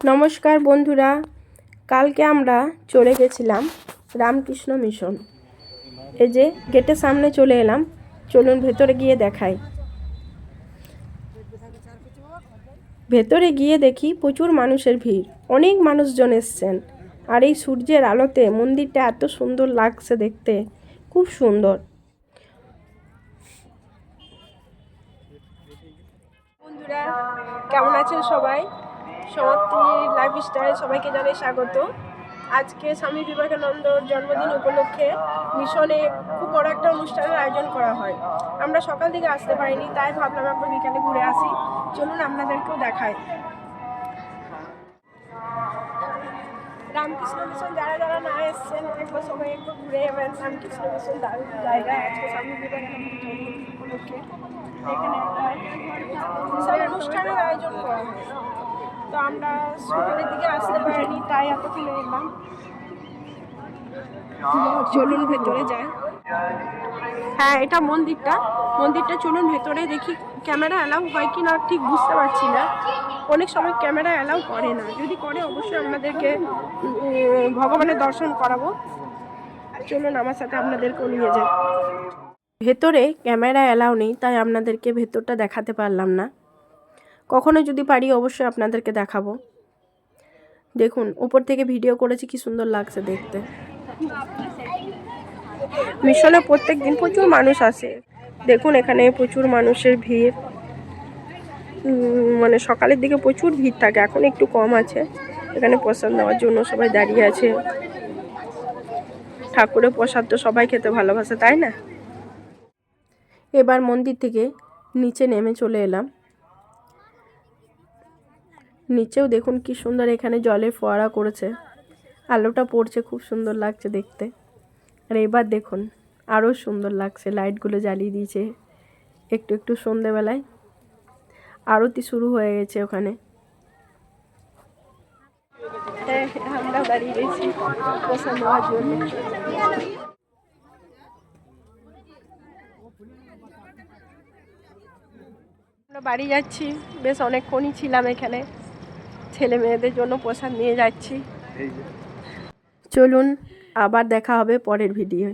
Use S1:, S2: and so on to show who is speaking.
S1: নমস্কার বন্ধুরা, কালকে আমরা চলে গেছিলাম রামকৃষ্ণ মিশন। এই যে গেটের সামনে চলে এলাম, চলুন ভেতরে গিয়ে দেখাই। ভেতরে গিয়ে দেখি প্রচুর মানুষের ভিড়, অনেক মানুষজন এসছেন। আর এই সূর্যের আলোতে মন্দিরটা এত সুন্দর লাগছে দেখতে, খুব সুন্দর। বন্ধুরা কেমন আছেন সবাই? সমাপ্তি লাইফস্টাইল সবাইকে জানাই স্বাগত। আজকে স্বামী বিবেকানন্দর জন্মদিন উপলক্ষে মিশনে খুব বড় একটা অনুষ্ঠানের আয়োজন করা হয়। আমরা সকাল থেকে আসতে পারিনি, তাই ভাবলাম একবার বিকালে ঘুরে আসি। চলুন আপনাদেরকেও দেখাই। রামকৃষ্ণ মিশন যারা যারা না এসছেন একবার সবাই একটু ঘুরে যাবেন। রামকৃষ্ণ মিশন দারুণ জায়গা। আজকে স্বামী বিবেকানন্দের জন্মদিন উপলক্ষে এখানে একটা বিশাল অনুষ্ঠানের আয়োজন করা হয়। তো আমরা সকালের দিকে আসতে পারিনি, তাই এতক্ষণে এলাম। চলুন ভেতরে যাই। হ্যাঁ, এটা মন্দিরটা চলুন ভেতরে দেখি। ক্যামেরা অ্যালাউ হয় কি না ঠিক বুঝতে পারছি না, অনেক সময় ক্যামেরা অ্যালাউ করে না। যদি করে অবশ্যই আপনাদেরকে ভগবানের দর্শন করাবো। চলুন আমার সাথে আপনাদেরকেও নিয়ে যাই। ভেতরে ক্যামেরা অ্যালাউ নেই, তাই আপনাদেরকে ভেতরটা দেখাতে পারলাম না। কখনো যদি পারি অবশ্যই আপনাদেরকে দেখাবো। দেখুন উপর থেকে ভিডিও করেছি, কি সুন্দর লাগছে দেখতে। মিশনে প্রত্যেক দিন প্রচুর মানুষ আসে। দেখুন এখানে প্রচুর মানুষের ভিড়। মানে সকালের দিকে প্রচুর ভিড় থাকে, এখন একটু কম আছে। এখানে প্রসাদ নেওয়ার জন্য সবাই দাঁড়িয়ে আছে। ঠাকুরের প্রসাদ তো সবাই খেতে ভালোবাসে, তাই না? এবার মন্দির থেকে নিচে নেমে চলে এলাম। নিচেও দেখুন কি সুন্দর, এখানে জলের ফোয়ারা করেছে, আলোটা পড়ছে, খুব সুন্দর লাগছে দেখতে। আর এবার দেখুন আরও সুন্দর লাগছে, লাইটগুলো জ্বালিয়ে দিয়েছে। একটু একটু সন্ধেবেলায় আরতি শুরু হয়ে গেছে ওখানে। হ্যাঁ, আমরা দাঁড়িয়ে গেছি প্রসাদ নেওয়ার জন্য। আমরা বাড়ি যাচ্ছি, বেশ অনেকক্ষণই ছিলাম এখানে। ছেলে মেয়েদের জন্য প্রসাদ নিয়ে যাচ্ছি। চলুন আবার দেখা হবে পরের ভিডিও।